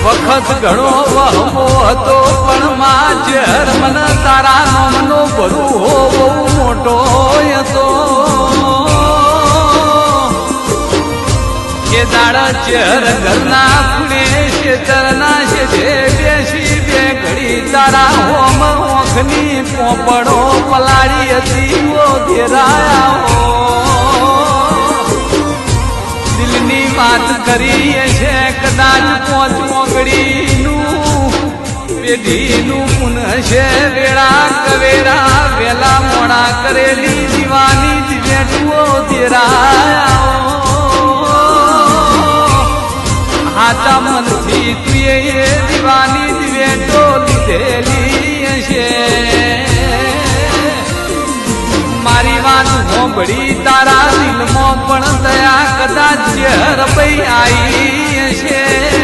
વખત ઘણો વહમો હતો પણ માં ઝેર મને તારા નામનો ભરું બહુ મોટો હતો કે દાડા ઝેર ઘરના ખૂણે ખેતરના છે બેસી બે ઘડી તારા હોમ ઓખની પોપડો પલાળી હતી ઓ ધેરાયા દિલની વાત કરી છે કદાચ પોચ મોગડીનું પેઢીનું પુનઃ છે વેળા કવેરા વેલા મોડા કરેલી દીવાની દિવેટુઓ ધેરાયા હાચા મનથી તુએ એ દીવાની દિવેટો લીધેલી છે મારી વાત હોંભળી તારા દિલમાં પણ દયા કદાચ ઝેર પઈ આવી છે